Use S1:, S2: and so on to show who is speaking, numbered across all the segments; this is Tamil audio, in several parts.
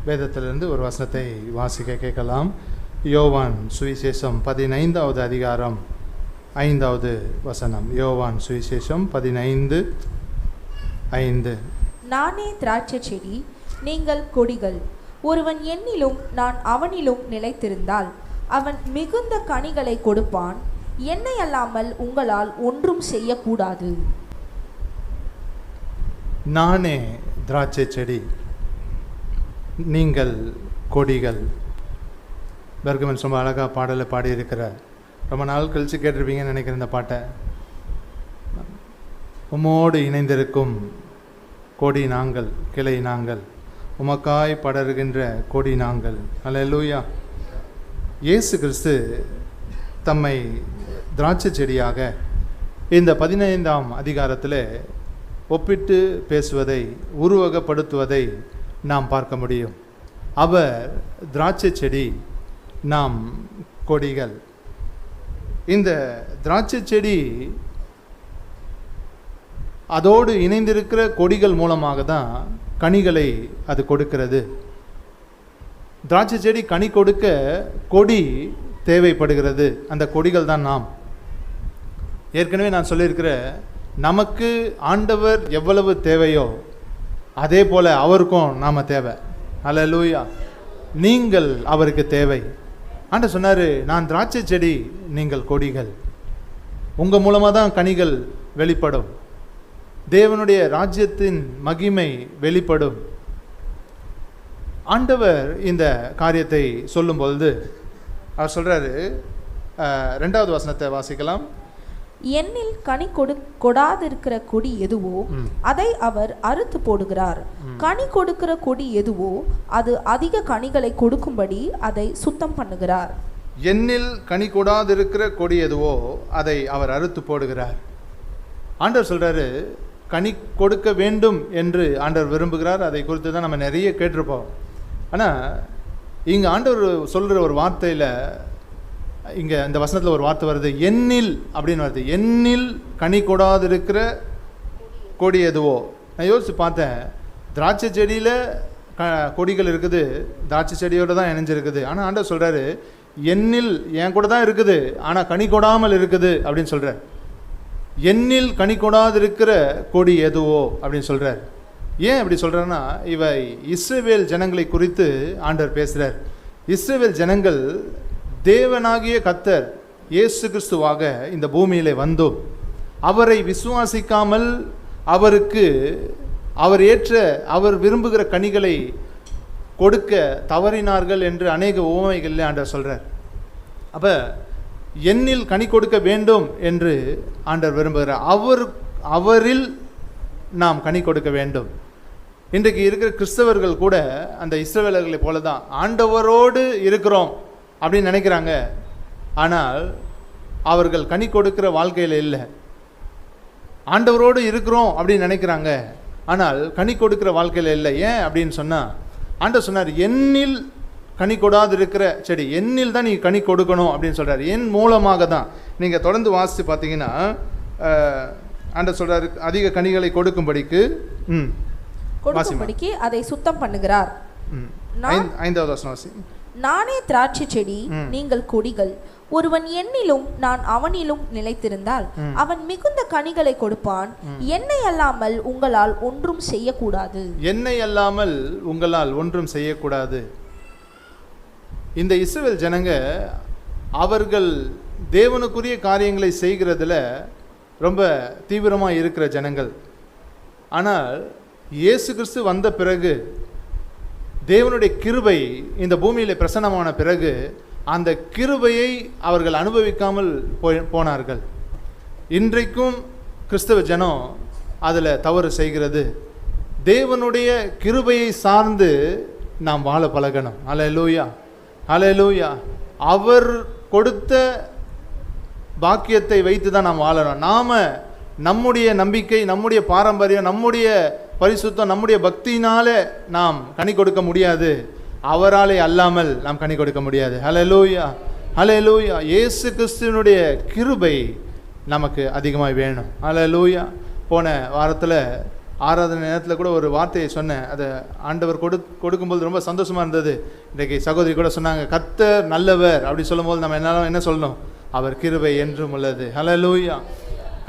S1: வேதத்திலிருந்து ஒரு வசனத்தை வாசிக்க கேட்கலாம். யோவான் சுவிசேஷம் 15வது அதிகாரம் 5வது வசனம். யோவான் சுவிசேஷம் 15:5.
S2: நானே திராட்சை செடி, நீங்கள் கொடிகள். ஒருவன் என்னிலும் நான் அவனிலும் நிலைத்திருந்தால் அவன் மிகுந்த கனிகளை கொடுப்பான். என்னை அல்லாமல் உங்களால் ஒன்றும் செய்யக்கூடாது.
S1: நானே திராட்சை செடி, நீங்கள் கொடிகள். பெர்கமன் ரொம்ப அழகாக பாடலை பாடியிருக்கிறார். ரொம்ப நாள் கழித்து கேட்டிருப்பீங்கன்னு நினைக்கிறேன் இந்த பாட்டை. உம்மோடு இணைந்திருக்கும் கொடி நாங்கள், கிளை நாங்கள், உமக்காய் படருகின்ற கொடி நாங்கள். அல்லேலூயா. இயேசு கிறிஸ்து தம்மை திராட்சை செடியாக இந்த 15ஆம் அதிகாரத்தில் ஒப்பிட்டு பேசுவதை, உருவகப்படுத்துவதை நாம் பார்க்க முடியும். அவர் திராட்சை செடி, நாம் கொடிகள். இந்த திராட்சை செடி அதோடு இணைந்திருக்கிற கொடிகள் மூலமாக தான் கனிகளை அது கொடுக்கிறது. திராட்சை செடி கனி கொடுக்க கொடி தேவைப்படுகிறது. அந்த கொடிகள் தான் நாம். ஏற்கனவே நான் சொல்லியிருக்கிற, நமக்கு ஆண்டவர் எவ்வளவு தேவையோ அதே போல் அவருக்கும் நாம் தேவை. அல்லேலூயா. நீங்கள் அவருக்கு தேவை. ஆண்டவர் சொன்னார், நான் திராட்சை செடி, நீங்கள் கொடிகள். உங்கள் மூலமாக தான் கனிகள் வெளிப்படும். தேவனுடைய ராஜ்யத்தின் மகிமை வெளிப்படும். ஆண்டவர் இந்த காரியத்தை சொல்லும் பொழுது அவர் சொல்கிறாரு, 2வது வசனத்தை வாசிக்கலாம்.
S2: என்னில் கனி கொடாதிருக்கிற கொடி எதுவோ அதை அவர் அறுத்து போடுகிறார். கனி கொடுக்கிற கொடி எதுவோ அது அதிக கனிகளை கொடுக்கும்படி அதை சுத்தம் பண்ணுகிறார்.
S1: என்னில் கனி கொடாதிருக்கிற கொடி எதுவோ அதை அவர் அறுத்து போடுகிறார். ஆண்டவர் சொல்கிறாரு, கனி கொடுக்க வேண்டும் என்று ஆண்டவர் விரும்புகிறார். அதை குறித்து தான் நம்ம நிறைய கேட்டிருப்போம். ஆனால் இங்கே ஆண்டவர் சொல்கிற ஒரு வார்த்தையில், இங்கே இந்த வசனத்தில் ஒரு வார்த்தை வருது, எண்ணில் அப்படின்னு வருது. எண்ணில் கனி கொடாதிருக்கிற கொடி எதுவோ. நான் யோசித்து பார்த்தேன், திராட்சை செடியில் கொடிகள் இருக்குது, திராட்சை செடியோடு தான் இணைஞ்சிருக்குது. ஆனால் ஆண்டவர் சொல்கிறாரு, எண்ணில் என் கூட தான் இருக்குது, ஆனால் கனி கொடாமல் இருக்குது அப்படின்னு சொல்கிறார். எண்ணில் கனி கொடாதிருக்கிற கொடி எதுவோ அப்படின்னு சொல்கிறார். ஏன் அப்படி சொல்கிறாருன்னா, இவை இஸ்ரவேல் ஜனங்களை குறித்து ஆண்டவர் பேசுகிறார். இஸ்ரவேல் ஜனங்கள் தேவனாகிய கர்த்தர் இயேசு கிறிஸ்துவாக இந்த பூமியிலே வந்தோம் அவரை விசுவாசிக்காமல் அவர் விரும்புகிற கனிகளை கொடுக்க தவறினார்கள் என்று அநேக உவமைகளில் ஆண்டவர் சொல்கிறார். அப்போ என்னில் கனி கொடுக்க வேண்டும் என்று ஆண்டவர் விரும்புகிறார். அவரில் நாம் கனி கொடுக்க வேண்டும். இன்றைக்கு இருக்கிற கிறிஸ்தவர்கள் கூட அந்த இஸ்ரவேலர்களை போல தான், ஆண்டவரோடு இருக்கிறோம் அப்படின்னு நினைக்கிறாங்க. ஆனால் அவர்கள் கனி கொடுக்கிற வாழ்க்கையில் இல்லை. ஆண்டவரோடு இருக்கிறோம் அப்படின்னு நினைக்கிறாங்க, ஆனால் கனி கொடுக்கிற வாழ்க்கையில் இல்லை. ஏன் அப்படின்னு சொன்னால், ஆண்டவர் சொன்னார், என்னில் கனி கொடாது இருக்கிற செடி, என்னில் தான் நீ கனி கொடுக்கணும் அப்படின்னு சொல்கிறார். என் மூலமாக தான். நீங்கள் தொடர்ந்து வாசித்து பார்த்தீங்கன்னா ஆண்டவர் சொல்கிறார், அதிக கனிகளை கொடுக்கும்படிக்கு
S2: அதை சுத்தம் பண்ணுகிறார்.
S1: 5வது வசனம் வாசி.
S2: நானே திராட்சை செடி, நீங்கள் கொடிகள். ஒருவன் என்னிலும் நான் அவனிலும் நிலைத்திருந்தால் அவன் மிகுந்த கனிகளை கொடுப்பான். என்னை அல்லாமல் உங்களால் ஒன்றும் செய்யக்கூடாது.
S1: என்னை அல்லாமல் உங்களால் ஒன்றும் செய்யக்கூடாது. இந்த இஸ்ரவேல் ஜனங்க அவர்கள் தேவனுக்குரிய காரியங்களை செய்கிறதுல ரொம்ப தீவிரமாக இருக்கிற ஜனங்கள். ஆனால் இயேசு கிறிஸ்து வந்த பிறகு, தேவனுடைய கிருபை இந்த பூமியில் பிரசன்னமான பிறகு, அந்த கிருபையை அவர்கள் அனுபவிக்காமல் போனார்கள். இன்றைக்கும் கிறிஸ்தவ ஜனம் அதில் தவறு செய்கிறது. தேவனுடைய கிருபையை சார்ந்து நாம் வாழ பழகணும். அல்லேலூயா, அல்லேலூயா. அவர் கொடுத்த பாக்கியத்தை வைத்து தான் நாம் வாழணும். நாம் நம்முடைய நம்பிக்கை, நம்முடைய பாரம்பரியம், நம்முடைய பரிசுத்தம், நம்முடைய பக்தியினாலே நாம் கனி கொடுக்க முடியாது. அவராலே அல்லாமல் நாம் கனி கொடுக்க முடியாது. ஹல்லேலூயா, ஹல்லேலூயா. இயேசு கிறிஸ்துவினுடைய கிருபை நமக்கு அதிகமாக வேணும். ஹல்லேலூயா. போன வாரத்தில் ஆராதனை நேரத்தில் கூட ஒரு வார்த்தையை சொன்னேன். அதை ஆண்டவர் கொடுக்கும்போது ரொம்ப சந்தோஷமாக இருந்தது. இன்றைக்கு சகோதரி கூட சொன்னாங்க, கர்த்தர் நல்லவர் அப்படி சொல்லும்போது நம்ம என்ன சொல்லணும்? அவர் கிருபை என்றும் உள்ளது. ஹல்லேலூயா.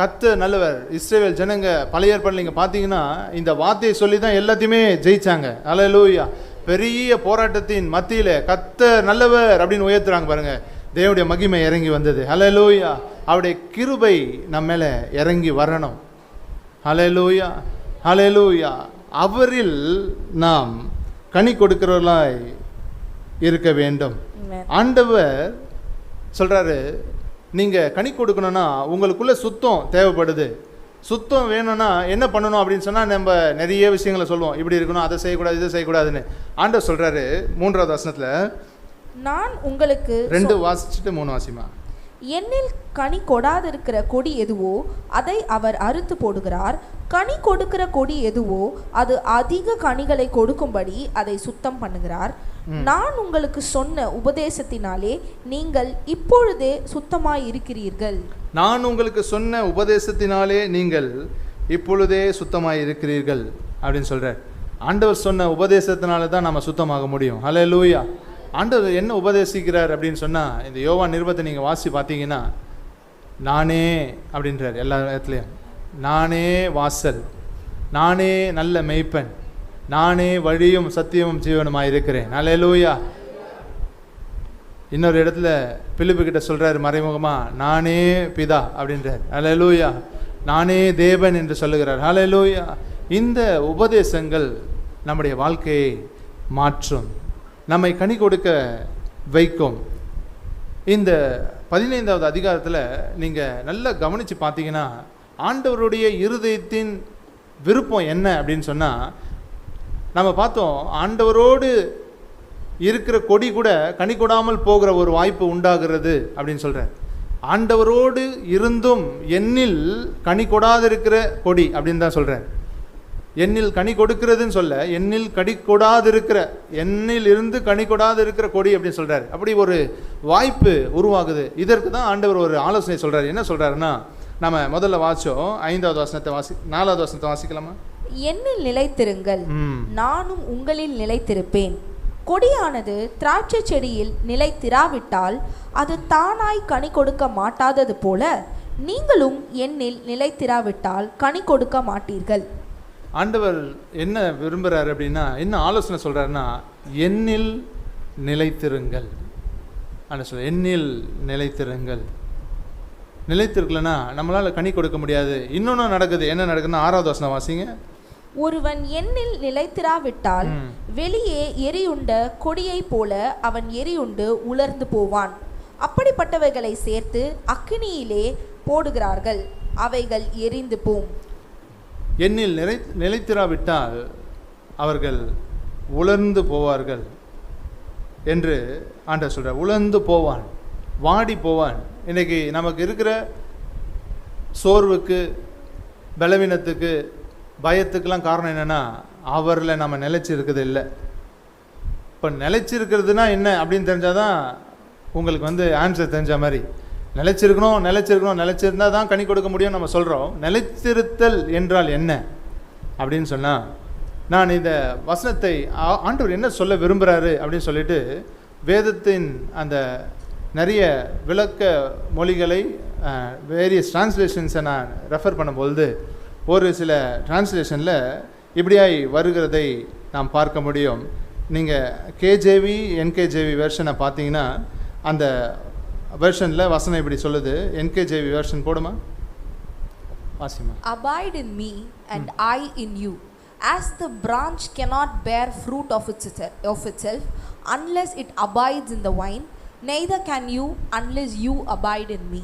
S1: கர்த்தர் நல்லவர். இஸ்ரவேல் ஜனங்க பழைய ஏற்பாட்டில் நீங்கள் பார்த்தீங்கன்னா இந்த வார்த்தையை சொல்லி தான் எல்லாத்தையுமே ஜெயிச்சாங்க. ஹல்லேலூயா. பெரிய போராட்டத்தின் மத்தியில் கர்த்தர் நல்லவர் அப்படின்னு உயர்த்துறாங்க பாருங்க. தேவனுடைய மகிமை இறங்கி வந்தது. ஹல்லேலூயா. அவருடைய கிருபை நம்ம மேலே இறங்கி வரணும். ஹல்லேலூயா, ஹல்லேலூயா. அவரில் நாம் கனி கொடுக்கிறவர்களாய் இருக்க வேண்டும். ஆண்டவர் சொல்றாரு, நீங்க கனி கொடுக்கணும்னா உங்களுக்குள்ள சுத்தம் தேவைப்படுது. சுத்தம் வேணும்னா என்ன பண்ணணும் அப்படின்னு சொன்னா நம்ம நிறைய விஷயங்களை சொல்லுவோம். இப்படி இருக்கணும், அதை செய்யக்கூடாது, இதை செய்யக்கூடாதுன்னு. ஆண்டவர் சொல்றாரு 3வது வசனத்துல,
S2: நான் உங்களுக்கு
S1: 2 வாசிச்சுட்டு 3 வாசிமா.
S2: என்னில் கனி கொடாதிருக்கிற கொடி எதுவோ அதை அவர் அறுத்து போடுகிறார். கனி கொடுக்கிற கொடி எதுவோ அது அதிக கனிகளை கொடுக்கும்படி அதை சுத்தம் பண்ணுகிறார். நான் உங்களுக்கு சொன்ன உபதேசத்தினாலே நீங்கள் இப்பொழுதே சுத்தமாய் இருக்கிறீர்கள்.
S1: நான் உங்களுக்கு சொன்ன உபதேசத்தினாலே நீங்கள் இப்பொழுதே சுத்தமாய் இருக்கிறீர்கள் அப்படின்னு சொல்றார். ஆண்டவர் சொன்ன உபதேசத்தினால தான் நம்ம சுத்தமாக முடியும். ஹல்லேலூயா. ஆண்டவர் என்ன உபதேசிக்கிறார் அப்படின்னு சொன்னால், இந்த யோவான் நிருபத்தை நீங்கள் வாசி பார்த்தீங்கன்னா, நானே அப்படின்றார். எல்லா இடத்துலையும் நானே வாசல், நானே நல்ல மெய்ப்பன், நானே வழியும் சத்தியமும் ஜீவனுமாக இருக்கிறேன். ஹல்லேலூயா. இன்னொரு இடத்துல பிலிப்பு கிட்ட சொல்கிறார் மறைமுகமாக, நானே பிதா அப்படின்றார். ஹல்லேலூயா. நானே தேவன் என்று சொல்லுகிறார். ஹல்லேலூயா. இந்த உபதேசங்கள் நம்முடைய வாழ்க்கையை மாற்றும், நம்மை கனி கொடுக்க வைக்கும். இந்த 15வது அதிகாரத்தில் நீங்கள் நல்லா கவனித்து பார்த்தீங்கன்னா, ஆண்டவருடைய இருதயத்தின் விருப்பம் என்ன அப்படின்னு சொன்னால், நம்ம பார்த்தோம் ஆண்டவரோடு இருக்கிற கொடி கூட கனி கொடாமல் போகிற ஒரு வாய்ப்பு உண்டாகிறது அப்படின்னு சொல்கிறார். ஆண்டவரோடு இருந்தும் என்னில் கனி கொடாதிருக்கிற கொடி அப்படின்னு தான் சொல்கிறார். என்னில் கனி கொடுக்கிறதுன்னு சொல்ல, என்னில் கனி கொடாதிருக்கிற, என்னில் இருந்து கனி கொடாதிருக்கிற கொடி அப்படின்னு சொல்கிறார். அப்படி ஒரு வாய்ப்பு உருவாகுது. இதற்கு தான் ஆண்டவர் ஒரு ஆலோசனை சொல்கிறார். என்ன சொல்கிறாருன்னா, நம்ம முதல்ல வாசிச்சோம் 5வது வசனத்தை 4வது வசனத்தை வாசிக்கலாமா?
S2: என்னில் நிலைத்திருங்கள், நானும் உங்களில் நிலைத்திருப்பேன். கொடியானது திராட்சை செடியில் நிலைத்திராவிட்டால் அது தானாய் கனி கொடுக்க மாட்டாதது போல நீங்களும் என்னில் நிலைத்திராவிட்டால் கனி கொடுக்க மாட்டீர்கள்.
S1: ஆண்டவர் என்ன விரும்புகிறார் அப்படின்னா, என்ன ஆலோசனை சொல்கிறாருன்னா, என்னில் நிலைத்திருங்கள். ஆண்டவர் சொல்ல, என்னில் நிலைத்திருங்கள். நிலைத்திருக்கலன்னா நம்மளால் கனி கொடுக்க முடியாது. இன்னொன்று நடக்குது. என்ன நடக்குதுன்னா 6வது வசனம் வாசிங்க.
S2: ஒருவன் என்னில் நிலைத்திராவிட்டால் வெளியே எரியுண்ட கொடியை போல அவன் எரியுண்டு உலர்ந்து போவான். அப்படிப்பட்டவைகளை சேர்த்து அக்கினியிலே போடுகிறார்கள், அவைகள் எரிந்து போம்.
S1: என்னில் நிலைத்திராவிட்டால் அவர்கள் உலர்ந்து போவார்கள் என்று ஆண்டவர் சொல்கிறார். உலர்ந்து போவான், வாடி போவான். இன்றைக்கி நமக்கு இருக்கிற சோர்வுக்கு, பலவீனத்துக்கு, பயத்துக்கெல்லாம் காரணம் என்னென்னா, அவரில் நம்ம நிலைச்சிருக்கிறது இல்லை. இப்போ நிலைச்சிருக்கிறதுனா என்ன அப்படின்னு தெரிஞ்சால் தான் உங்களுக்கு ஆன்சர் தெரிஞ்ச மாதிரி. நிலைச்சிருந்தால் தான் கனி கொடுக்க முடியும் நம்ம சொல்கிறோம். நிலைத்திருத்தல் என்றால் என்ன அப்படின்னு சொன்னால், நான் இந்த வசனத்தை ஆண்டவர் என்ன சொல்ல விரும்புகிறாரு அப்படின்னு சொல்லிட்டு வேதத்தின் அந்த நிறைய விளக்க மொழிகளை வேரியஸ் டிரான்ஸ்லேஷன்ஸை நான் ரெஃபர் பண்ணும்பொழுது ஒரு சில டிரான்ஸ்லேஷனில் இப்படியாய் வருகிறதை நாம் பார்க்க முடியும். நீங்கள் கேஜேவி என்கேஜேவி வெர்ஷனை பார்த்தீங்கன்னா அந்த வெர்ஷனில் வசனம் இப்படி சொல்லுது. என்கேஜேவி வெர்ஷன் போடுமா, Wasima.
S2: Abide in me and I in you, as the branch cannot bear fruit of itself unless it abides in the vine, neither can you unless you abide in me.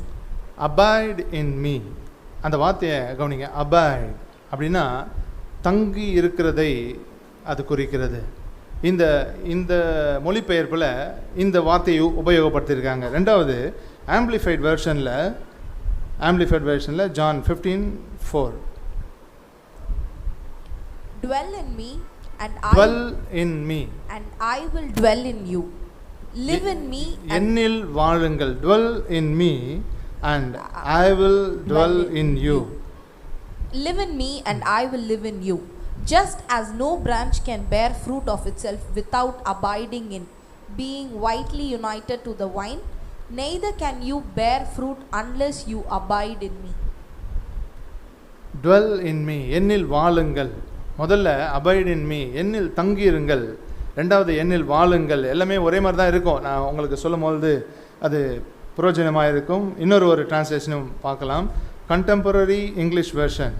S1: Abide in me, அந்த வார்த்தையை கவனிங்க. abide அப்படின்னா தங்கி இருக்கிறதை அது குறிக்கிறது. இந்த இந்த மொழிபெயர்ப்பில் இந்த வார்த்தையை உபயோகப்படுத்தியிருக்காங்க. ரெண்டாவது amplified வெர்ஷனில் John 15:4
S2: dwell in me and I will dwell in you, live in me
S1: என்னில் வாழுங்கள். dwell in me and I will dwell in you.
S2: live in me and I will live in you. Just as no branch can bear fruit of itself without abiding in, being vitally united to the vine, neither can you bear fruit unless you abide in me.
S1: dwell in me, என்னில் வாழுங்கள். முதல்ல abide in me, என்னில் தங்கியிருங்கள். ரெண்டாவது என்னில் வாழுங்கள். எல்லாமே ஒரே மாதிரி தான் இருக்கும். நான் உங்களுக்கு சொல்லும்போது அது பிரயோஜனமாக இருக்கும். இன்னொரு ஒரு டிரான்ஸ்லேஷனும் பார்க்கலாம். Contemporary English version.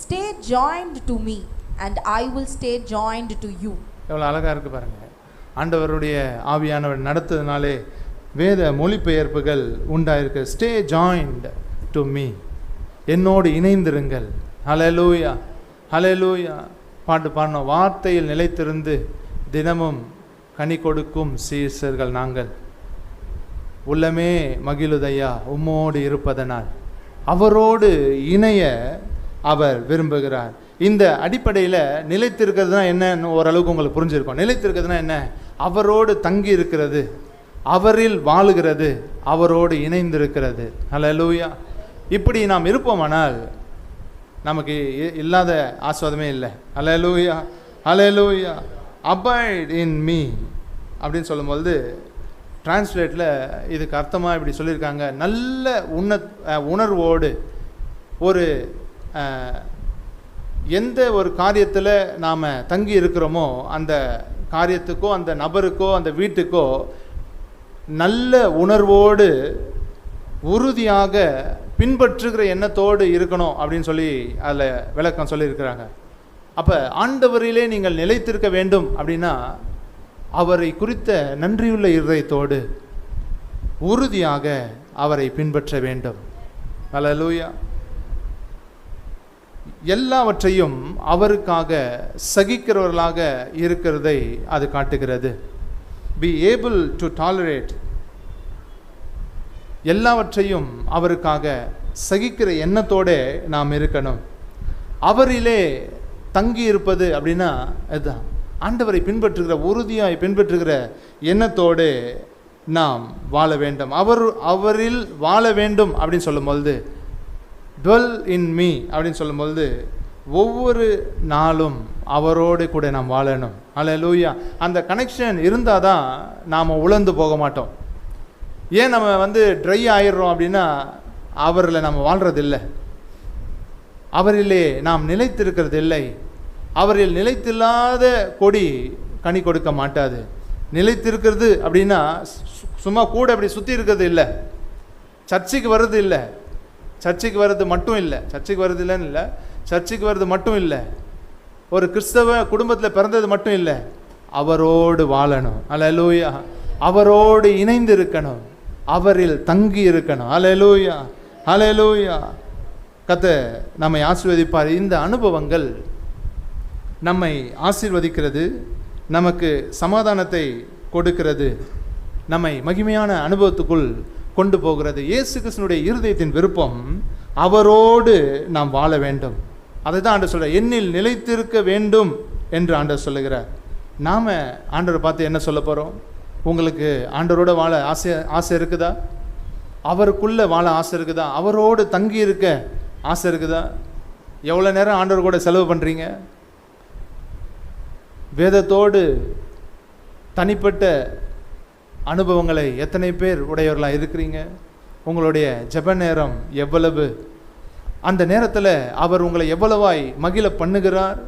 S2: Stay joined to me and I will stay joined to you.
S1: எவ்வளோ அழகாக இருக்குது பாருங்கள். ஆண்டவருடைய ஆவியானவர் நடத்துறதுனாலே வேத மொழிபெயர்ப்புகள் உண்டாயிருக்கு. ஸ்டே ஜாயின்ட் டு மீ, என்னோடு இணைந்திருங்கள். ஹல்லேலூயா, ஹல்லேலூயா. பாட்டு பாடணும். வார்த்தையில் நிலைத்திருந்து தினமும் கனி கொடுக்கும் சீசர்கள் நாங்கள். உள்ளமே மகிழுதையா உம்மோடு இருப்பதனால். அவரோடு இணைய அவர் விரும்புகிறார். இந்த அடிப்படையில் நிலைத்திருக்கிறதுனா என்னன்னு ஓரளவுக்கு உங்களுக்கு புரிஞ்சிருக்கும். நிலைத்திருக்கிறதுனா என்ன? அவரோடு தங்கி இருக்கிறது, அவரில் வாழுகிறது, அவரோடு இணைந்திருக்கிறது. ஹல்லேலூயா. இப்படி நாம் இருப்போமானால் நமக்கு இல்லாத ஆஸ்வாதமே இல்லை. ஹல்லேலூயா, ஹல்லேலூயா. அபாய்ட் இன் மீ அப்படின்னு சொல்லும்போது டிரான்ஸ்லேட்டில் இதுக்கு அர்த்தமாக இப்படி சொல்லியிருக்காங்க. நல்ல உணர்வோடு ஒரு எந்த ஒரு காரியத்தில் நாம் தங்கி இருக்கிறோமோ அந்த காரியத்துக்கோ அந்த நபருக்கோ அந்த வீட்டுக்கோ நல்ல உணர்வோடு உறுதியாக பின்பற்றுகிற எண்ணத்தோடு இருக்கணும் அப்படின்னு சொல்லி அதில் விளக்கம் சொல்லியிருக்கிறாங்க. அப்போ ஆண்டவரிலே நீங்கள் நிலைத்திருக்க வேண்டும் அப்படின்னா அவரை குறித்த நன்றியுள்ள இருதயத்தோடு உறுதியாக அவரை பின்பற்ற வேண்டும். ஹல்லேலூயா. எல்லாவற்றையும் அவருக்காக சகிக்கிறவர்களாக இருக்கிறதை அது காட்டுகிறது. be able to tolerate, எல்லாவற்றையும் அவருக்காக சகிக்கிற எண்ணத்தோடு நாம் இருக்கணும். அவரிலே தங்கி இருப்பது அப்படின்னா அதுதான் ஆண்டவரை பின்பற்றுகிற உறுதியாய் பின்பற்றுகிற எண்ணத்தோடு நாம் வாழ வேண்டும். அவரில் வாழ வேண்டும் அப்படின்னு சொல்லும்பொழுது dwell in me அப்படின்னு சொல்லும்பொழுது ஒவ்வொரு நாளும் அவரோடு கூட நாம் வாழணும். ஹல்லேலூயா. அந்த கனெக்ஷன் இருந்தால் தான் நாம் உழந்து போக மாட்டோம். ஏன் நம்ம ட்ரை ஆயிடுறோம் அப்படின்னா அவரில் நம்ம வாழ்கிறதில்லை, அவரிலே நாம் நிலைத்திருக்கிறது இல்லை. அவரில் நிலைத்தில்லாத கொடி கனி கொடுக்க மாட்டாது. நிலைத்திருக்கிறது அப்படின்னா சும்மா கூட அப்படி சுற்றி இருக்கிறது இல்லை, சர்ச்சுக்கு வர்றது இல்லை, சர்ச்சுக்கு வர்றது மட்டும் இல்லை, சர்ச்சுக்கு வர்றது இல்லைன்னு இல்லை, சர்ச்சுக்கு வர்றது மட்டும் இல்லை, ஒரு கிறிஸ்தவ குடும்பத்தில் பிறந்தது மட்டும் இல்லை, அவரோடு வாழணும். ஹல்லேலூயா. அவரோடு இணைந்து இருக்கணும், அவரில் தங்கி இருக்கணும். ஹல்லேலூயா, ஹல்லேலூயா. கர்த்தர் நம்மை ஆசீர்வதிப்பார். இந்த அனுபவங்கள் நம்மை ஆசீர்வதிக்கிறது, நமக்கு சமாதானத்தை கொடுக்கிறது, நம்மை மகிமையான அனுபவத்துக்குள் கொண்டு போகிறது. இயேசு கிறிஸ்துவினுடைய இருதயத்தின் விருப்பம் அவரோடு நாம் வாழ வேண்டும். அதை தான் ஆண்டவர் சொல்கிறார், என்னில் நிலைத்திருக்க வேண்டும் என்று ஆண்டவர் சொல்லுகிறார். நாம் ஆண்டவரை பார்த்து என்ன சொல்ல போகிறோம்? உங்களுக்கு ஆண்டவரோட வாழ ஆசை இருக்குதா? அவருக்குள்ளே வாழ ஆசை இருக்குதா? அவரோடு தங்கி இருக்க ஆசை இருக்குதா? எவ்வளோ நேரம் ஆண்டவர் கூட செலவு பண்ணுறீங்க? வேதத்தோடு தனிப்பட்ட அனுபவங்களை எத்தனை பேர் உடையவர்களாக இருக்கிறீங்க? உங்களுடைய ஜெப நேரம் எவ்வளவு? அந்த நேரத்தில் அவர் உங்களை எவ்வளவாய் மகிழ பண்ணுகிறார்?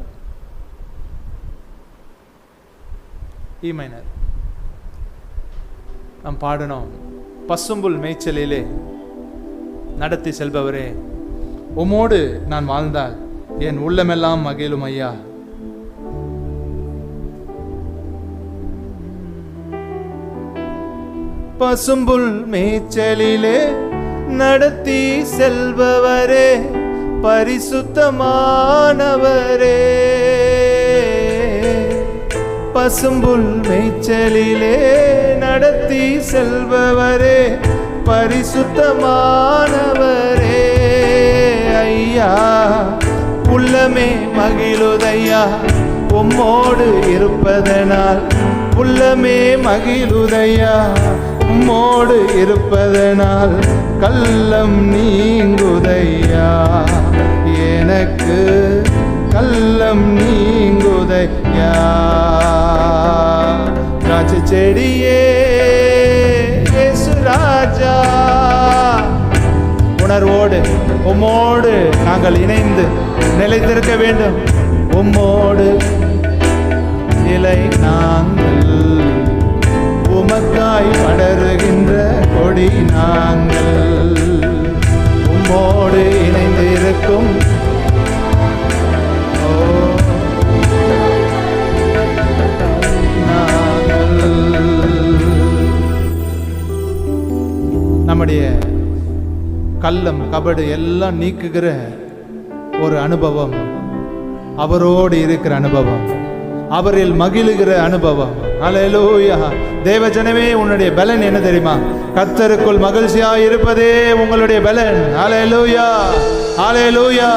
S1: இ மைனர் நாம் பாடணும். பசும்புல் மேய்ச்சலிலே நடத்தி செல்பவரே, உமோடு நான் வாழ்ந்தால் என் உள்ளமெல்லாம் மகிழும் ஐயா. பசும்புல் மேய்ச்சலிலே நடத்தி செல்பவரே, பரிசுத்தமானவரே. பசும்புல் மேய்ச்சலிலே நடத்தி செல்பவரே, பரிசுத்தமானவரே. ஐயா உள்ளமே மகிழுதையா உம்மோடு இருப்பதனால் உள்ளமே மகிழுதையா. உம்மோடு இருப்பதனால் கள்ளம் நீங்குதையா. எனக்கு கள்ளம் நீங்குதையா. திராட்சை செடியே இயேசு ராஜா, உணர்வோடு உம்மோடு நாங்கள் இணைந்து நிலைத்திருக்க வேண்டும். உம்மோடு நிலை நாங்கள், உமக்காய் படருகின்ற கொடி நாங்கள். உம்மோடு இணைந்து இருக்கும் நம்முடைய கள்ளம் கபடு எல்லாம் நீக்குகிற ஒரு அனுபவம், அவரோடு இருக்கிற அனுபவம், அவரில் மகிழுகிற அனுபவம். அல்லேலூயா. தேவஜனமே, உன்னுடைய பலன் என்ன தெரியுமா? கர்த்தருக்குள் மகிழ்ச்சியாய் இருப்பதே உங்களுடைய பலன். அல்லேலூயா, அல்லேலூயா.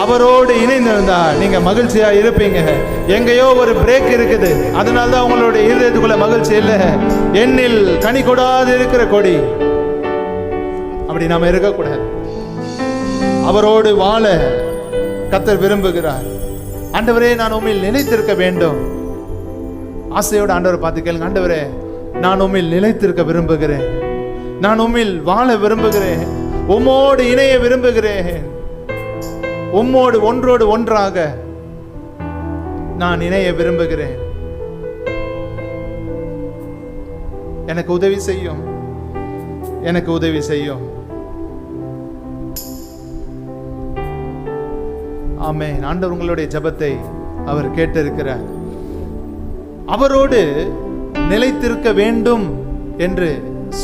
S1: அவரோடு இணைந்திருந்தா நீங்க மகிழ்ச்சியா இருப்பீங்க. எங்கேயோ ஒரு பிரேக் இருக்குது, அதனால தான் உங்களுடைய இருதயத்துக்குள்ள மகிழ்ச்சி இல்லை. எண்ணில் கனி கொடாது இருக்கிற கொடி, அப்படி நாம இருக்கக்கூடாது. அவரோடு வாழ கர்த்தர் விரும்புகிறார். ஆண்டவரே, நான் உம்மில் நிலைத்திருக்க வேண்டும். ஆசையோடு ஆண்டவரை பார்த்து கேளுங்க. ஆண்டவரே, நான் உம்மில் நிலைத்திருக்க விரும்புகிறேன். நான் உம்மில் வாழ விரும்புகிறேன். உம்மோடு இணைய விரும்புகிறேன். உம்மோடு ஒன்றோடு ஒன்றாக நான் இணைய விரும்புகிறேன். எனக்கு உதவி செய்யும், எனக்கு உதவி செய்யும். ஆமென். ஆண்டவர் உங்களுடைய ஜெபத்தை அவர் கேட்டிருக்கிறார். அவரோடு நிலைத்திருக்க வேண்டும் என்று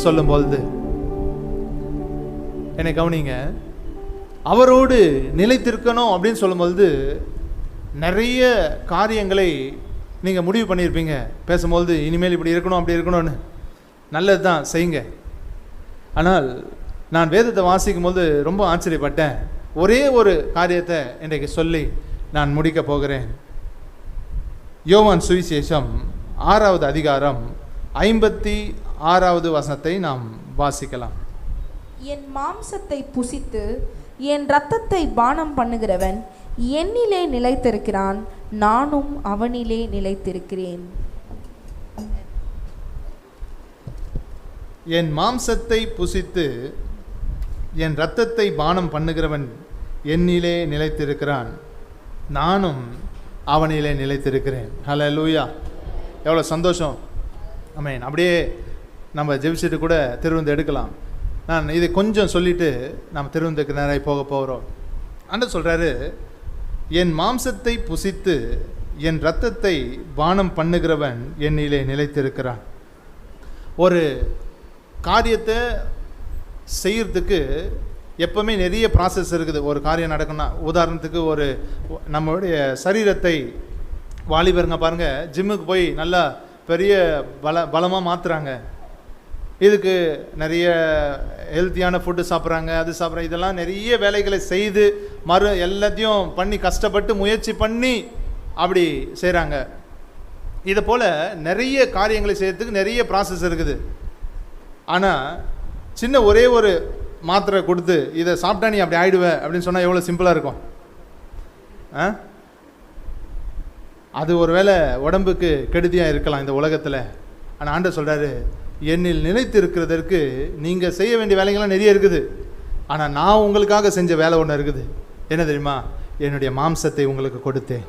S1: சொல்லும்போது என்னை கவனிங்க. அவரோடு நிலைத்திருக்கணும் அப்படின்னு சொல்லும்போது நிறைய காரியங்களை நீங்க முடிவு பண்ணியிருப்பீங்க. பேசும்போது இனிமேல் இப்படி இருக்கணும் அப்படி இருக்கணும்னு. நல்லது தான், செய்யுங்க. ஆனால் நான் வேதத்தை வாசிக்கும் போது ரொம்ப ஆச்சரியப்பட்டேன். ஒரே ஒரு காரியத்தை இன்றைக்கு சொல்லி நான் முடிக்க போகிறேன். யோவான் சுவிசேஷம் 6வது அதிகாரம் 56வது வசனத்தை நாம் வாசிக்கலாம்.
S2: என் மாம்சத்தை புசித்து என் இரத்தத்தை பானம் பண்ணுகிறவன் என்னிலே நிலைத்திருக்கிறான், நானும் அவனிலே நிலைத்திருக்கிறேன்.
S1: என் மாம்சத்தை புசித்து என் இரத்தத்தை பானம் பண்ணுகிறவன் என்னிலே நிலைத்திருக்கிறான், நானும் அவனிலே நிலைத்திருக்கிறேன். ஹல்லேலூயா. எவ்வளோ சந்தோஷம். ஆமென். அப்படியே நம்ம ஜெபிச்சுட்டு கூட திருவிருந்து எடுக்கலாம். நான் இதை கொஞ்சம் சொல்லிவிட்டு நம்ம திருவிருந்துக்கு நேராக போக போகிறோம். ஆண்டவர் சொல்கிறாரு, என் மாம்சத்தை புசித்து என் இரத்தத்தை பானம் பண்ணுகிறவன் என்னிலே நிலைத்திருக்கிறான். ஒரு காரியத்தை செய்யறதுக்கு எப்பவுமே நிறைய ப்ராசஸ் இருக்குது. ஒரு காரியம் நடக்கணும்னா, உதாரணத்துக்கு ஒரு நம்மளுடைய சரீரத்தை வாலிபருங்க பாருங்க, ஜிம்முக்கு போய் நல்லா பெரிய பலமாக மாற்றுறாங்க. இதுக்கு நிறைய ஹெல்த்தியான ஃபுட்டு சாப்பிட்றாங்க, அது சாப்பிட்றாங்க. இதெல்லாம் நிறைய வேலைகளை செய்து எல்லாத்தையும் பண்ணி கஷ்டப்பட்டு முயற்சி பண்ணி அப்படி செய்கிறாங்க. இதை போல் நிறைய காரியங்களை செய்யறதுக்கு நிறைய ப்ராசஸ் இருக்குது. ஆனால் சின்ன ஒரே ஒரு மாத்திரை கொடுத்து இதை சாப்பிட்டா நீ அப்படி ஆயிடுவ அப்படின்னு சொன்னால் எவ்வளோ சிம்பிளாக இருக்கும். அது ஒரு வேளை உடம்புக்கு கெடுதியாக இருக்கலாம் இந்த உலகத்தில். ஆனால் ஆண்டவர் சொல்கிறாரு, என்னில் நிலைத்து இருக்கிறதற்கு நீங்கள் செய்ய வேண்டிய வேலைகள்லாம் நிறைய இருக்குது. ஆனால் நான் உங்களுக்காக செஞ்ச வேலை ஒன்று இருக்குது. என்ன தெரியுமா? என்னுடைய மாம்சத்தை உங்களுக்கு கொடுத்தேன்,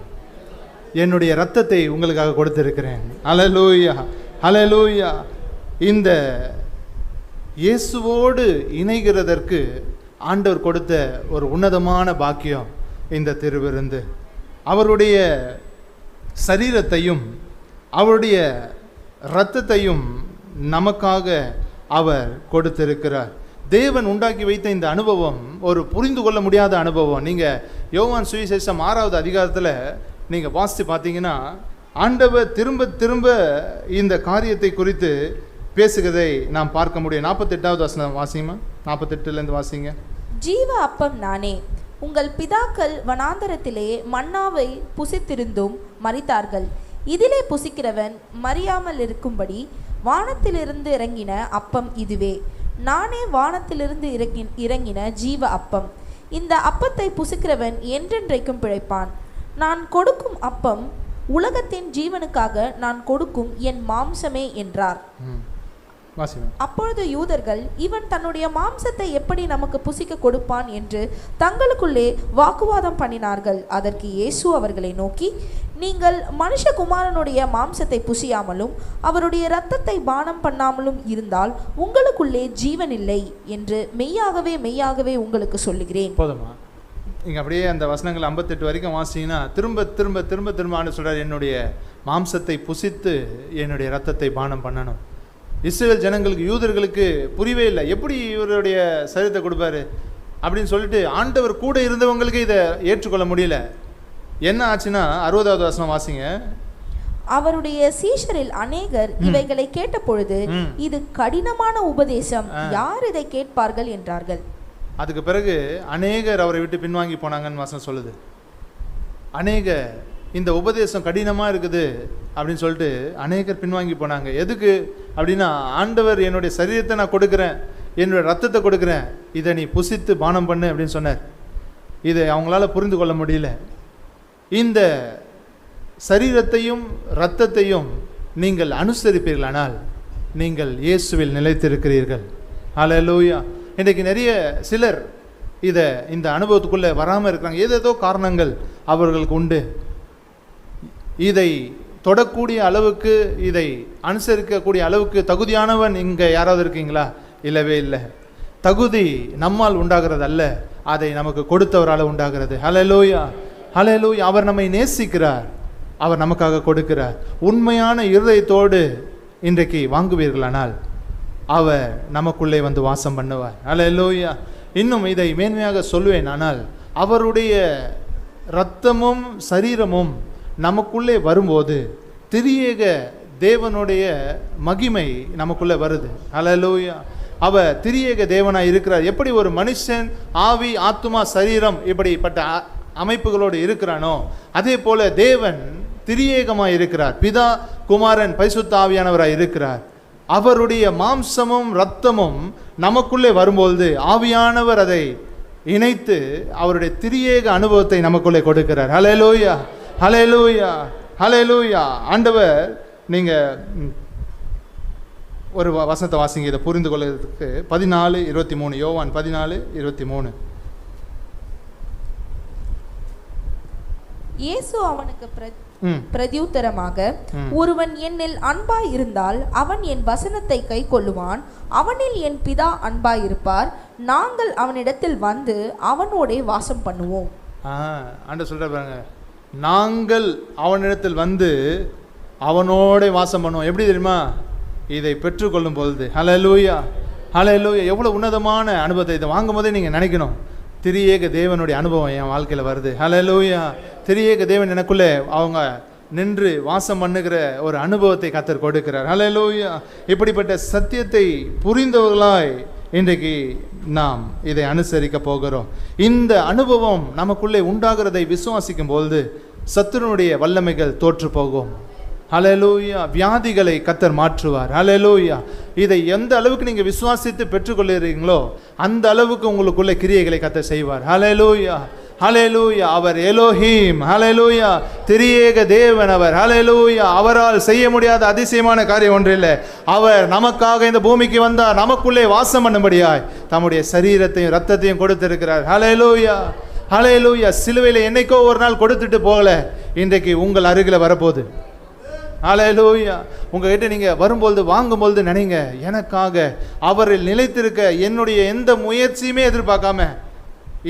S1: என்னுடைய இரத்தத்தை உங்களுக்காக கொடுத்திருக்கிறேன். ஹல்லேலூயா, ஹல்லேலூயா. இந்த இயேசுவோடு இணைகிறதற்கு ஆண்டவர் கொடுத்த ஒரு உன்னதமான பாக்கியம் இந்த திருவிருந்து. அவருடைய சரீரத்தையும் அவருடைய இரத்தத்தையும் நமக்காக அவர் கொடுத்திருக்கிறார். தேவன் உண்டாக்கி வைத்த இந்த அனுபவம் ஒரு புரிந்து கொள்ள முடியாத அனுபவம். நீங்கள் யோவான் சுவிசேஷம் 6வது அதிகாரத்தில் நீங்கள் வாசித்து பார்த்தீங்கன்னா, ஆண்டவர் திரும்ப திரும்ப இந்த காரியத்தை குறித்து பேசுகிறதை நாம் பார்க்க முடியும். 48வது வசனம் வாசிங்கம்மா. 48லேருந்து வாசிங்க.
S2: ஜீவ அப்பம் நானே, உங்கள் பிதாக்கள் வனாந்தரத்திலே மன்னாவை புசித்திருந்தும் மரித்தார்கள். இதிலே புசிக்கிறவன் மறியாமல் இருக்கும்படி வானத்திலிருந்து இறங்கின அப்பம் இதுவே. நானே வானத்திலிருந்து இறங்கின ஜீவ அப்பம். இந்த அப்பத்தை புசிக்கிறவன் என்றென்றைக்கும் பிழைப்பான். நான் கொடுக்கும் அப்பம் உலகத்தின் ஜீவனுக்காக நான் கொடுக்கும் என் மாம்சமே என்றார். அப்பொழுது யூதர்கள், இவன் தன்னுடைய மாம்சத்தை எப்படி நமக்கு புசிக்க கொடுப்பான் என்று தங்களுக்குள்ளே வாக்குவாதம் பண்ணினார்கள். அதற்கு இயேசு அவர்களை நோக்கி, நீங்கள் மனுஷகுமாரனுடைய மாம்சத்தை புசியாமலும் அவருடைய இரத்தத்தை பானம் பண்ணாமலும் இருந்தால் உங்களுக்குள்ளே ஜீவன் இல்லை என்று மெய்யாகவே மெய்யாகவே உங்களுக்கு சொல்லுகிறேன்.
S1: போதுமா? இங்கே அப்படியே அந்த வசனங்கள் 58 வரைக்கும் வாசிங்கன்னா திரும்ப திரும்ப திரும்ப திரும்ப ஆண்டு சொல்கிறார், என்னுடைய மாம்சத்தை புசித்து என்னுடைய இரத்தத்தை பானம் பண்ணணும். இஸ்ரவேல் ஜனங்களுக்கு, யூதர்களுக்கு புரியவே இல்லை, எப்படி இவருடைய சரீரத்தை கொடுப்பாரு அப்படின்னு சொல்லிட்டு ஆண்டவர் கூட இருந்தவங்களுக்கு இதை ஏற்றுக்கொள்ள முடியல. என்ன ஆச்சுன்னா 60வது வசனம் வாசிங்க.
S2: அவருடைய சீஷரில் அநேகர் இவைகளை கேட்ட பொழுது, இது கடினமான உபதேசம், யார் இதை கேட்பார்கள் என்றார்கள்.
S1: அதுக்கு பிறகு அநேகர் அவரை விட்டு பின்வாங்கி போனாங்கன்னு வசனம் சொல்லுது. அநேகர், இந்த உபதேசம் கடினமாக இருக்குது அப்படின்னு சொல்லிட்டு அநேகர் பின்வாங்கி போனாங்க. எதுக்கு அப்படின்னா, ஆண்டவர் என்னுடைய சரீரத்தை நான் கொடுக்குறேன், என்னுடைய ரத்தத்தை கொடுக்குறேன், இதை நீ புசித்து பானம் பண்ணு அப்படின்னு சொன்னார். இதை அவங்களால புரிந்து கொள்ள முடியல. இந்த சரீரத்தையும் இரத்தத்தையும் நீங்கள் அனுசரிப்பீர்களானால் நீங்கள் இயேசுவில் நிலைத்திருக்கிறீர்கள். ஹல்லேலூயா. இன்றைக்கு நிறைய சிலர் இந்த அனுபவத்துக்குள்ளே வராமல் இருக்கிறாங்க. ஏதேதோ காரணங்கள் அவர்களுக்கு உண்டு. இதை தொடக்கூடிய அளவுக்கு, இதை அனுசரிக்கக்கூடிய அளவுக்கு தகுதியானவன் இங்கே யாராவது இருக்கீங்களா? இல்லவே இல்லை. தகுதி நம்மால் உண்டாகிறது அல்ல, அதை நமக்கு கொடுத்தவரால் உண்டாகிறது. ஹல்லேலூயா, ஹல்லேலூயா. அவர் நம்மை நேசிக்கிறார், அவர் நமக்காக கொடுக்கிறார். உண்மையான இருதயத்தோடு இன்றைக்கு வாங்குவீர்களானால் அவர் நமக்குள்ளே வந்து வாசம் பண்ணுவார். ஹல்லேலூயா. இன்னும் இதை மேன்மையாக சொல்லுவேன், ஆனால் அவருடைய இரத்தமும் சரீரமும் நமக்குள்ளே வரும்போது திரியேக தேவனுடைய மகிமை நமக்குள்ளே வருது. ஹல்லேலூயா. அவர் திரியேக தேவனாய் இருக்கிறார். எப்படி ஒரு மனுஷன் ஆவி, ஆத்துமா, சரீரம் இப்படிப்பட்ட அமைப்புகளோடு இருக்கிறானோ, அதே போல தேவன் திரியேகமாய் இருக்கிறார். பிதா, குமாரன், பரிசுத்த ஆவியானவராய் இருக்கிறார். அவருடைய மாம்சமும் இரத்தமும் நமக்குள்ளே வரும்போது ஆவியானவர் அதை இணைத்து அவருடைய திரியேக அனுபவத்தை நமக்குள்ளே கொடுக்கிறார். ஹல்லேலூயா, ஹல்லேலூயா, ஹல்லேலூயா. ஆண்டவர், நீங்கள் ஒரு வசனத்தை வாசிங்க இதை புரிந்து கொள்வதற்கு. 14:23, யோவான் 14:23.
S2: இயேசு அவனுக்கு பிரதியுத்தரமாக, ஒருவன் என்னில் அன்பாய் இருந்தால் அவன் என் வசனத்தை கை கொள்ளுவான், அவனில் என் பிதா அன்பாய் இருப்பார், நாங்கள் அவனிடத்தில் வந்து அவனோடே வாசம் பண்ணுவோம்.
S1: ஆண்டவர் சொல்ற பாருங்க, நாங்கள் அவனிடத்தில் வந்து அவனோட வாசம் பண்ணுவோம். எப்படி தெரியுமா? இதை பெற்றுக்கொள்ளும் பொழுது. ஹல்லேலூயா, ஹல்லேலூயா. எவ்வளோ உன்னதமான அனுபவத்தை! இதை வாங்கும் போதே நீங்கள் நினைக்கணும், திரியேக தேவனுடைய அனுபவம் என் வாழ்க்கையில் வருது. ஹல்லேலூயா. திரியேக தேவன் எனக்குள்ளே அவங்க நின்று வாசம் பண்ணுகிற ஒரு அனுபவத்தை கர்த்தர் கொடுக்கிறார். ஹல்லேலூயா. இப்படிப்பட்ட சத்தியத்தை புரிந்தவர்களாய் இன்றைக்கு நாம் இதை அனுசரிக்க போகிறோம். இந்த அனுபவம் நமக்குள்ளே உண்டாகிறதை விசுவாசிக்கும் பொழுது சத்துருனுடைய வல்லமைகள் தோற்று போகும். ஹல்லேலூயா. வியாதிகளை கர்த்தர் மாற்றுவார். ஹல்லேலூயா. இதை எந்த அளவுக்கு நீங்கள் விசுவாசித்து பெற்றுக்கொள்கிறீங்களோ அந்த அளவுக்கு உங்களுக்குள்ள கிரியைகளை கர்த்தர் செய்வார். ஹல்லேலூயா, ஹல்லேலூயா. அவர் எலோஹீம். ஹல்லேலூயா. திரியேக தேவன் அவர். ஹல்லேலூயா. அவரால் செய்ய முடியாத அதிசயமான காரியம் ஒன்றில்லை. அவர் நமக்காக இந்த பூமிக்கு வந்தார், நமக்குள்ளே வாசம் பண்ணும்படியாய் தம்முடைய சரீரத்தையும் இரத்தத்தையும் கொடுத்திருக்கிறார். ஹல்லேலூயா, ஹல்லேலூயா. சிலுவையில் என்னைக்கோ ஒரு நாள் கொடுத்துட்டு போகல, இன்றைக்கு உங்கள் அருகில் வரப்போகுது. ஹல்லேலூயா. உங்ககிட்ட நீங்கள் வரும்பொழுது வாங்கும்பொழுது நினைங்க, எனக்காக அவரில் நிலைத்திருக்க என்னுடைய எந்த முயற்சியுமே எதிர்பார்க்காம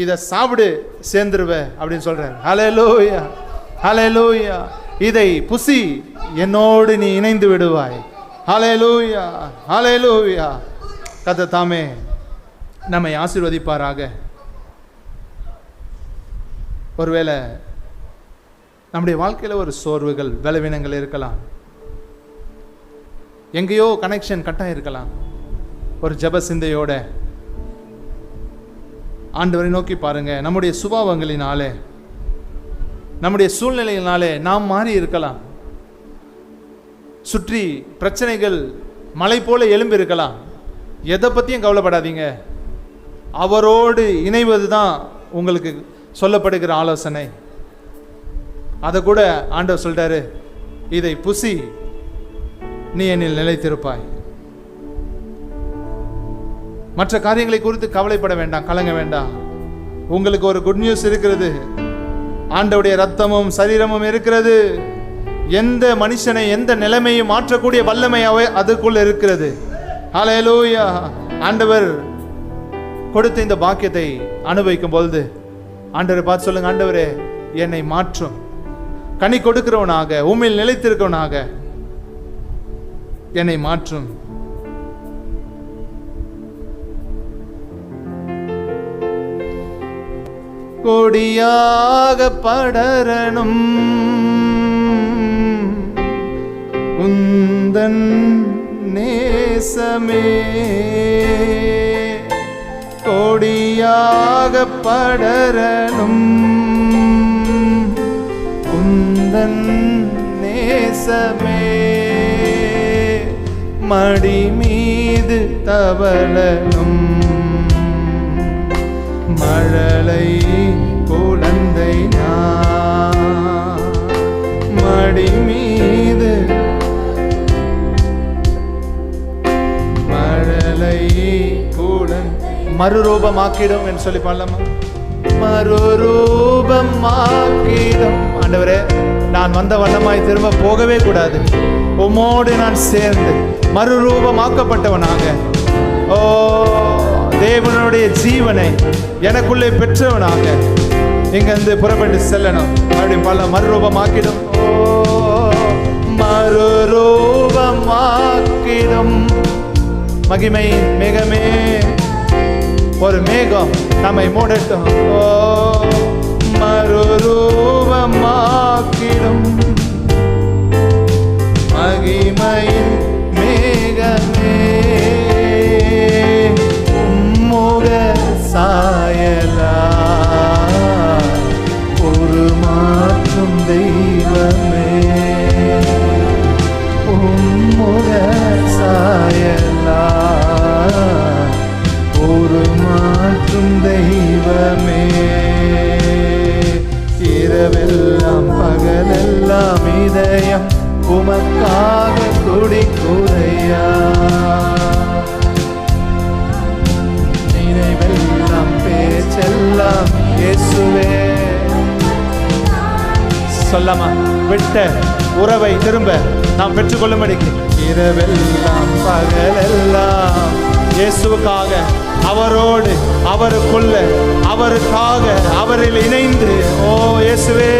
S1: இதை சாப்பிடு, சேர்ந்துருவேன் அப்படின்னு சொல்கிறார். ஹல்லேலூயா, ஹல்லேலூயா. இதை புசி, என்னோடு நீ இணைந்து விடுவாய். ஹல்லேலூயா, ஹல்லேலூயா. கர்த்தர் தாமே நம்மை ஆசீர்வதிப்பாராக. ஒருவேளை நம்முடைய வாழ்க்கையில் ஒரு சோர்வுகள், பலவீனங்கள் இருக்கலாம், எங்கேயோ கனெக்ஷன் கட்டாக இருக்கலாம். ஒரு ஜெப சிந்தையோட ஆண்டவரை நோக்கி பாருங்க. நம்முடைய சுபாவங்களினாலே, நம்முடைய சூழ்நிலையினாலே நாம் மாறி இருக்கலாம். சுற்றி பிரச்சனைகள் மலை போல எழும்பி இருக்கலாம். எதை பற்றியும் கவலைப்படாதீங்க. அவரோடு இணைவது தான் உங்களுக்கு சொல்லப்படுகிற ஆலோசனை. அதை கூட ஆண்டவர் சொல்றாரு, இதை புசி, நீ என்னில் நிலைத்திருப்பாய். மற்ற காரியங்களை குறித்து கவலைப்பட வேண்டாம், கலங்க வேண்டாம். உங்களுக்கு ஒரு குட் நியூஸ் இருக்கிறது. ஆண்டவருடைய ரத்தமும் சரீரமும் இருக்கிறது. எந்த மனுஷனை எந்த நிலைமையும் மாற்றக்கூடிய வல்லமை அதுக்குள்ள இருக்கிறது. ஹல்லேலூயா. ஆண்டவர் கொடுத்த இந்த பாக்கியத்தை அனுபவிக்கும் பொழுது ஆண்டவரை பார்த்து சொல்லுங்க, ஆண்டவரே என்னை மாற்றும், கனி கொடுக்கிறவனாக, உம்மில் நிலைத்திருக்கிறவனாக என்னை மாற்றும். கொடியாக படரணும் உந்தன் நேசமே, கொடியாக படரணும் உந்தன் நேசமே, மடி மீது தவளனும் மழலை குழந்தை நான், மடி மீது மழலை குழந்தை மறுரூபமாக்கிடும் என்று சொல்லி பாடலாமா? மறுரூபமாக்கிடும். ஆண்டவரே, நான் வந்த வண்ணமாய் திரும்ப போகவே கூடாது. உம்மோடு நான் சேர்ந்து மறுரூபமாக்கப்பட்டவனாக, ஓ தேவனுடைய ஜீவனை எனக்குள்ளே பெற்றவனாக இங்கிருந்து புறப்பட்டு செல்லணும். மறுபடியும் பல மறுரூபமாக்கிடும். ஓ மறுரூபமாக்கிடும். மகிமை மேகமே, ஒரு மேகம் நம்மை மூடட்டும். ஓ மறுரூபமாக்கிடும். மகிமையின் மேகமே, உம்முக சாயலா ஒரு மாற்றும் தெய்வமே, உம்முக சாயலா ஒரு மாற்றும் தெய்வமே, இரவெல்லாம் பகலெல்லாம் இதயம் உமக்காக துடிக்குதையா, நினைவெல்லாம் பேச்செல்லாம் இயேசுவே. சொல்லாமா? விட்ட உறவை திரும்ப நாம் பெற்றுக்கொள்ளும்படிக்கு இரவெல்லாம் பகலெல்லாம் இயேசுவுக்காக, அவரோடு, அவருக்குள்ள, அவருக்காக, அவரில் இணைந்து, ஓ இயேசுவே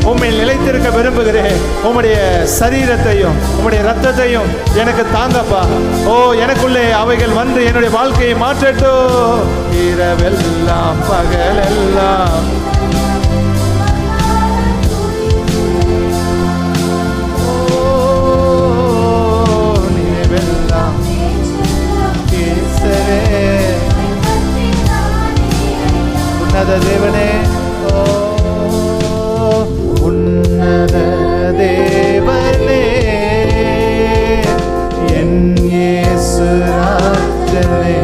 S1: உம்மில் நிலைத்திருக்க விரும்புகிறேன். உம்முடைய சரீரத்தையும் உம்முடைய ரத்தத்தையும் எனக்கு தாங்கப்பா. ஓ எனக்குள்ளே அவைகள் வந்து என்னுடைய வாழ்க்கையை மாற்றட்டும். இரவெல்லாம் பகலெல்லாம் உன்னத தேவனே, ஓ உன்னத தேவனே, என் இயேசு ராஜனே,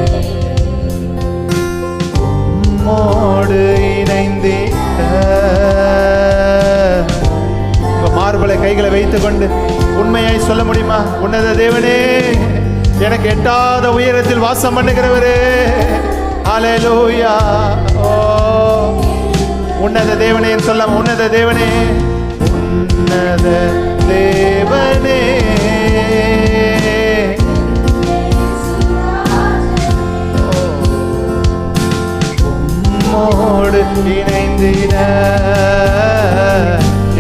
S1: உம்மோடு இணைந்திட்ட மார்பலை கைகளை வைத்துக் கொண்டு உண்மையாய் சொல்ல முடியுமா? உன்னத தேவனே, எனக்கு எட்டாத உயரத்தில் வாசம் பண்ணுகிறவரே, ஹல்லேலூயா. ஓ உன்னத தேவனே சொல்ல, உன்னத தேவனே, உன்னத தேவனே, உம்மோடு இணைந்திட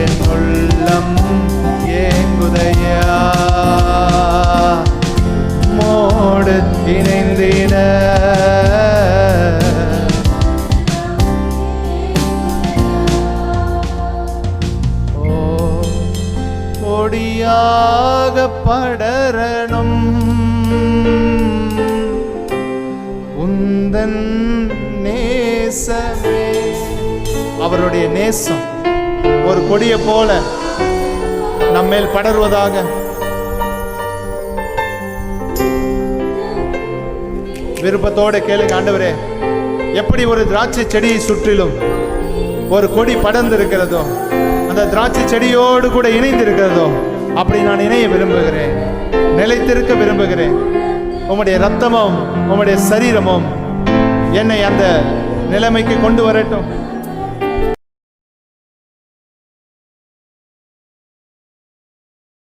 S1: என் உள்ளம் ஏங்குதையா, உம்மோடு இணைந்திட கொடியாக படரணும் உந்தன் நேசமே, நேசமே. அவருடைய நேசம் ஒரு கொடியை போல நம்மேல் படர்வதாக. விருப்பத்தோட கேளுங்க, ஆண்டவரே, எப்படி ஒரு திராட்சை செடியை சுற்றிலும் ஒரு கொடி படர்ந்து இருக்கிறதோ, அந்த திராட்சை செடியோடு கூட இணைந்து இருக்கிறதோ, அப்படி நான் இணைய விரும்புகிறேன், நிலைத்திருக்க விரும்புகிறேன். உம்முடைய ரத்தமும் உம்முடைய சரீரமும் என்னை அந்த நிலைமைக்கு கொண்டு வரட்டும்.